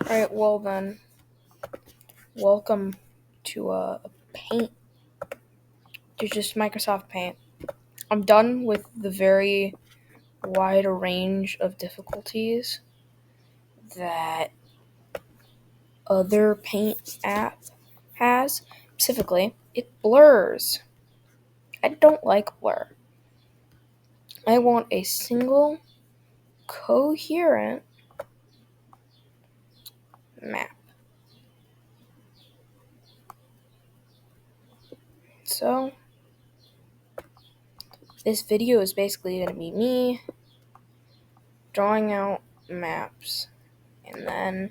Alright, well then, welcome to Paint. It's just Microsoft Paint. I'm done with the very wide range of difficulties that other Paint app has. Specifically, it blurs. I don't like blur. I want a single, coherent map. So, this video is basically going to be me drawing out maps, and then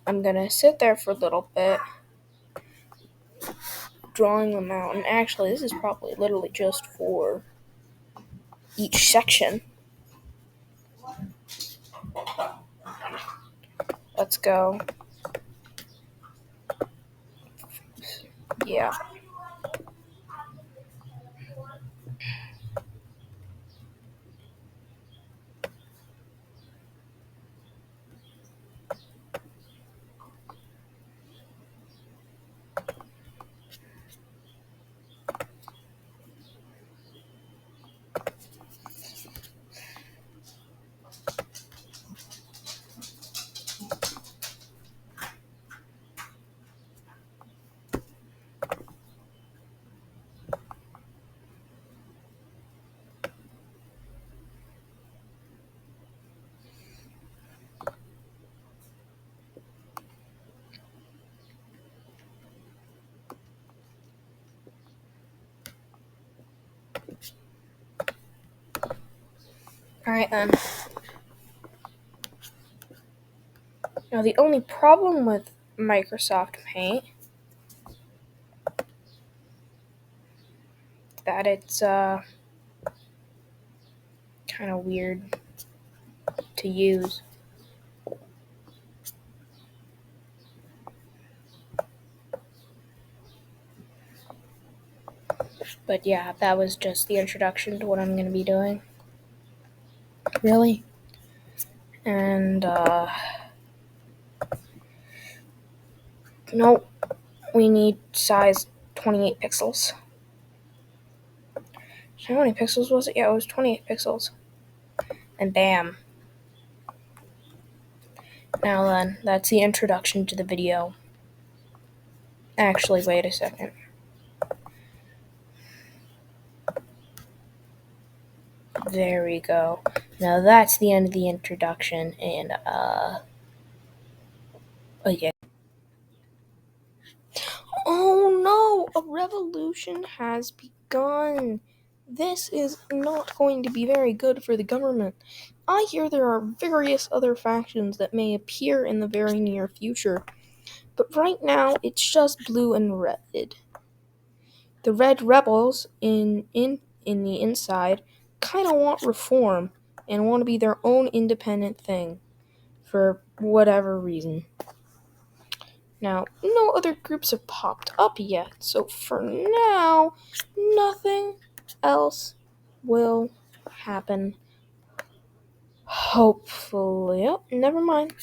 I'm going to sit there for a little bit drawing them out. And actually, this is probably literally just for each section. Let's go. Yeah. Alright then. Now, the only problem with Microsoft Paint is that it's kind of weird to use. But yeah, that was just the introduction to what I'm going to be doing. Really? And, nope. We need size 28 pixels. How many pixels was it? Yeah, it was 28 pixels. And bam. Now then, that's the introduction to the video. Actually, wait a second. There we go. Now that's the end of the introduction, and, yeah. Oh no! A revolution has begun! This is not going to be very good for the government. I hear there are various other factions that may appear in the very near future, but right now it's just blue and red. The red rebels in the inside kind of want reform and want to be their own independent thing for whatever reason. Now, no other groups have popped up yet, so for now, nothing else will happen. Hopefully. Oh, never mind.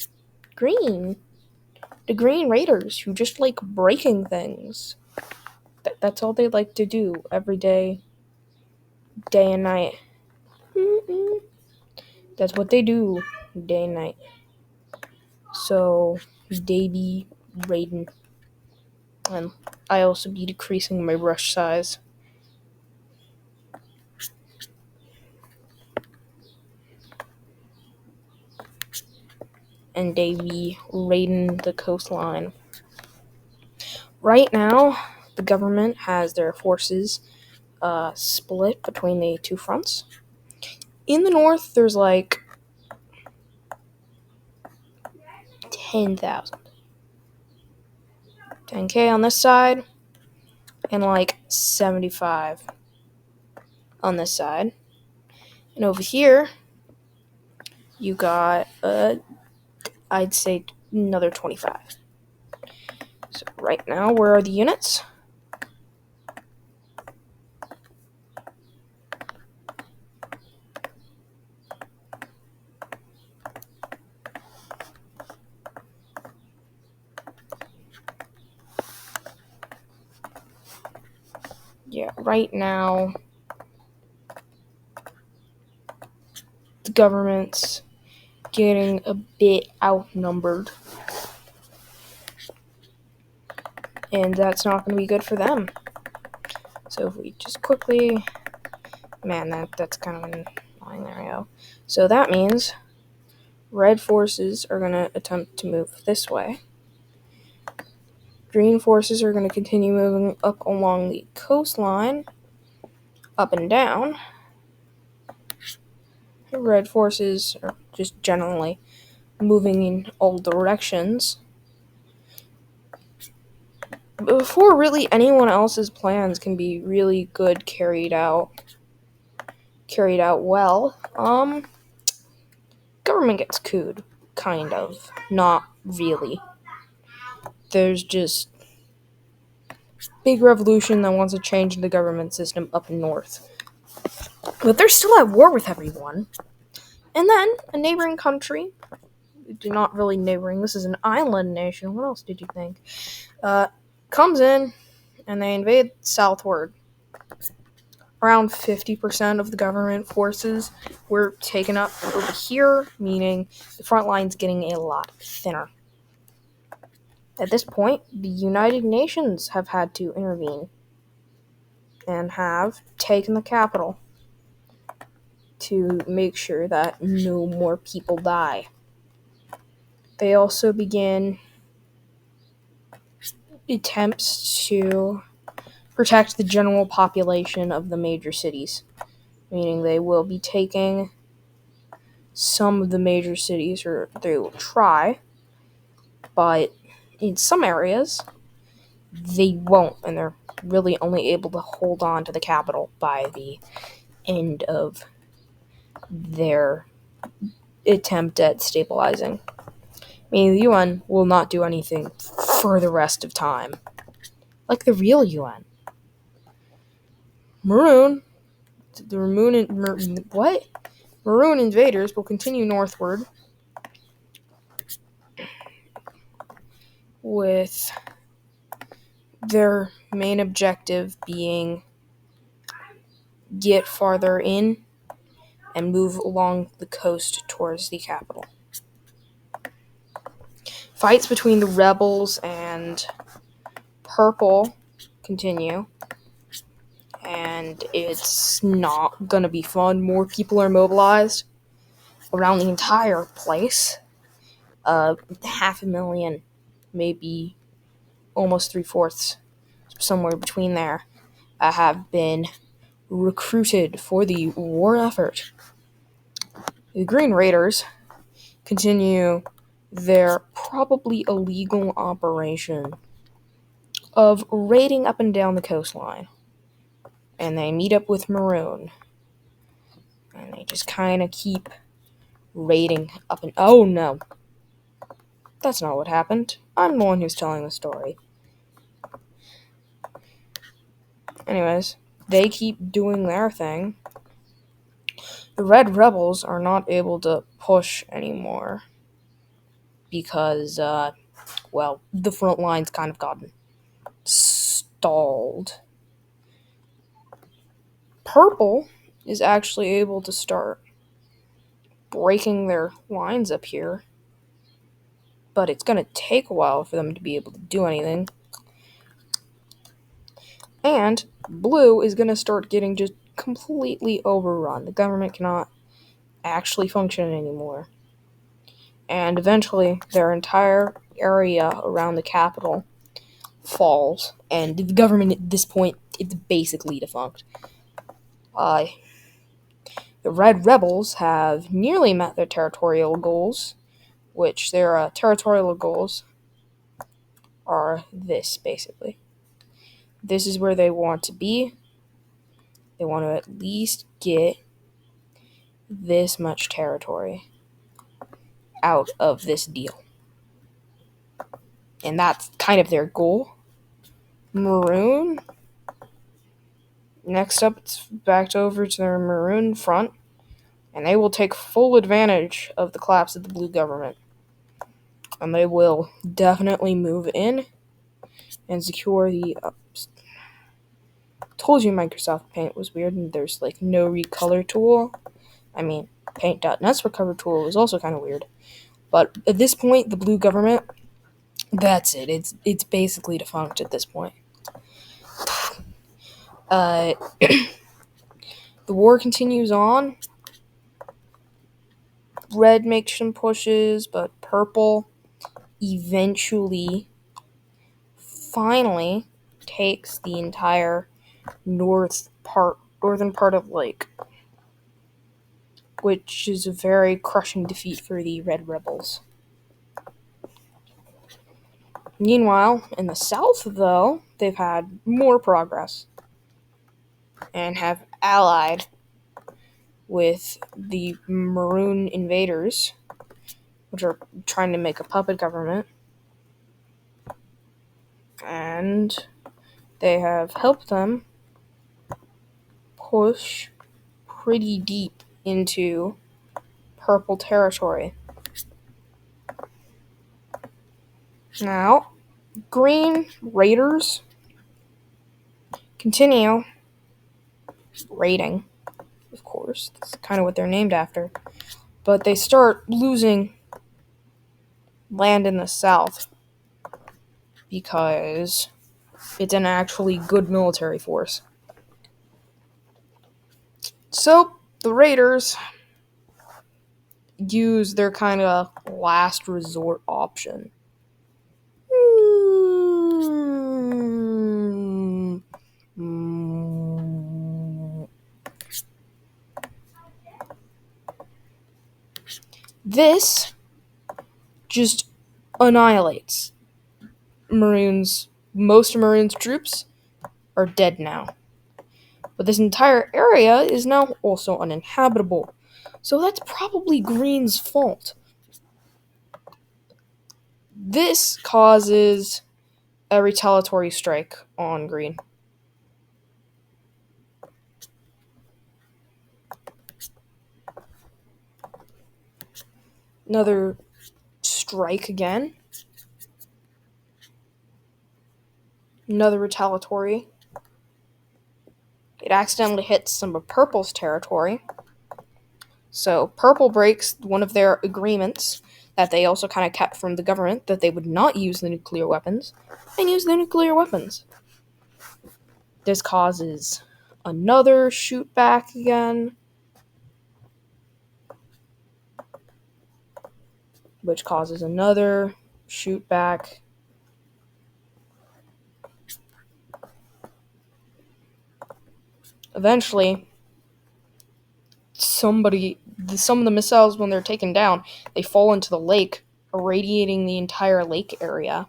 Green. The Green Raiders, who just like breaking things. That's all they like to do every day and night. That's what they do day and night. So, they be raiding. And I also be decreasing my brush size. And they be raiding the coastline. Right now, the government has their forces split between the two fronts. In the north, there's like 10,000. 10K on this side, and like 75 on this side. And over here, you got, I'd say another 25. So right now, where are the units? right now, the government's getting a bit outnumbered. And that's not going to be good for them. So if we just quickly... Man, that's kind of annoying. There we go. So that means red forces are going to attempt to move this way. Green forces are going to continue moving up along the coastline, up and down. Red forces are just generally moving in all directions. But before really anyone else's plans can be really good carried out well, government gets couped, kind of. Not really. There's just big revolution that wants to change the government system up north. But they're still at war with everyone. And then a neighboring country, not really neighboring, this is an island nation, what else did you think? Comes in and they invade southward. Around 50% of the government forces were taken up over here, meaning the front line's getting a lot thinner. At this point, the United Nations have had to intervene and have taken the capital to make sure that no more people die. They also began attempts to protect the general population of the major cities, meaning they will be taking some of the major cities, or they will try, but in some areas they won't, and they're really only able to hold on to the capital by the end of their attempt at stabilizing. Meaning the UN will not do anything for the rest of time. Like the real UN. Maroon invaders will continue northward with their main objective being get farther in and move along the coast towards the capital. Fights between the rebels and purple continue, and it's not gonna be fun. More people are mobilized around the entire place. 500,000, maybe almost 3/4, somewhere between there, have been recruited for the war effort. The Green Raiders continue their probably illegal operation of raiding up and down the coastline. And they meet up with Maroon. And they just kind of keep raiding up and... Oh no. That's not what happened. I'm the one who's telling the story. Anyways, they keep doing their thing. The Red Rebels are not able to push anymore because, the front line's kind of gotten stalled. Purple is actually able to start breaking their lines up here, but it's going to take a while for them to be able to do anything. And blue is going to start getting just completely overrun. The government cannot actually function anymore. And eventually, their entire area around the capital falls, and the government at this point is basically defunct. The Red Rebels have nearly met their territorial goals, which their territorial goals are this, basically. This is where they want to be. They want to at least get this much territory out of this deal. And that's kind of their goal. Maroon. Next up, it's backed over to their Maroon front, and they will take full advantage of the collapse of the blue government. And they will definitely move in and secure the Told you Microsoft Paint was weird and there's like no recolor tool. I mean, Paint.net's recover tool is also kind of weird. But at this point, the blue government, that's it. It's basically defunct at this point. The war continues on. Red makes some pushes, but purple eventually, finally, takes the entire northern part of Lake, which is a very crushing defeat for the Red Rebels. Meanwhile, in the south, though, they've had more progress and have allied with the Maroon invaders, which are trying to make a puppet government, and they have helped them push pretty deep into purple territory. Now, Green Raiders continue raiding, of course. That's kind of what they're named after. But they start losing land in the south because it's an actually good military force. So, the Raiders use their kind of last resort option. This just annihilates Maroons. Most Maroons' troops are dead now. But this entire area is now also uninhabitable. So that's probably Green's fault. This causes a retaliatory strike on Green. Another strike again. Another retaliatory. It accidentally hits some of Purple's territory. So Purple breaks one of their agreements that they also kind of kept from the government, that they would not use the nuclear weapons, and use the nuclear weapons. This causes another shoot back again, which causes another shoot back. Eventually, some of the missiles, when they're taken down, they fall into the lake, irradiating the entire lake area.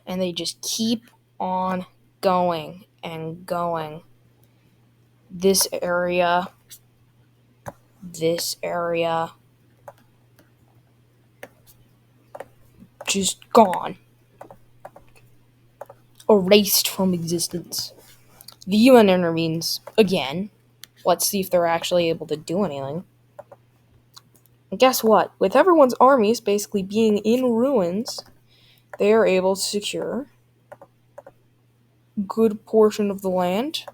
And they just keep on going and going. This area, just gone. Erased from existence. The UN intervenes again. Let's see if they're actually able to do anything. And guess what? With everyone's armies basically being in ruins, they are able to secure a good portion of the land.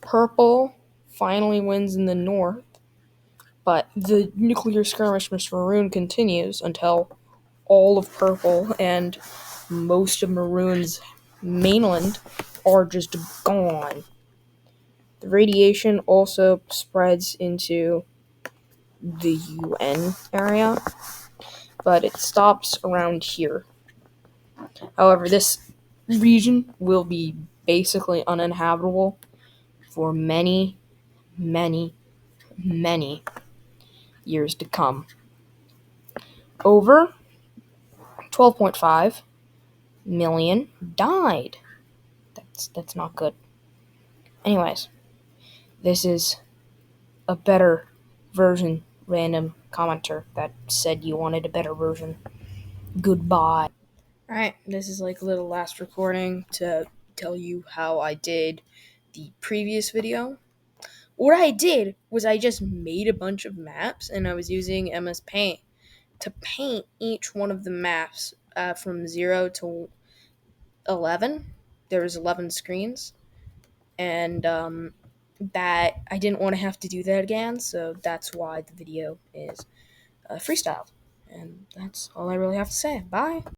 Purple finally wins in the north, but the nuclear skirmish with Maroon continues until all of Purple and most of Maroon's mainland are just gone. The radiation also spreads into the UN area, but it stops around here. However, this region will be basically uninhabitable for many, many, many years to come. Over 12.5 million died. That's not good. Anyways, this is a better version random commenter that said you wanted a better version. Goodbye. Alright, this is like a little last recording to tell you how I did the previous video. What I did was I just made a bunch of maps and I was using MS Paint to paint each one of the maps from 0 to 11. There was 11 screens, and that I didn't want to have to do that again, so that's why the video is freestyle. And that's all I really have to say. Bye.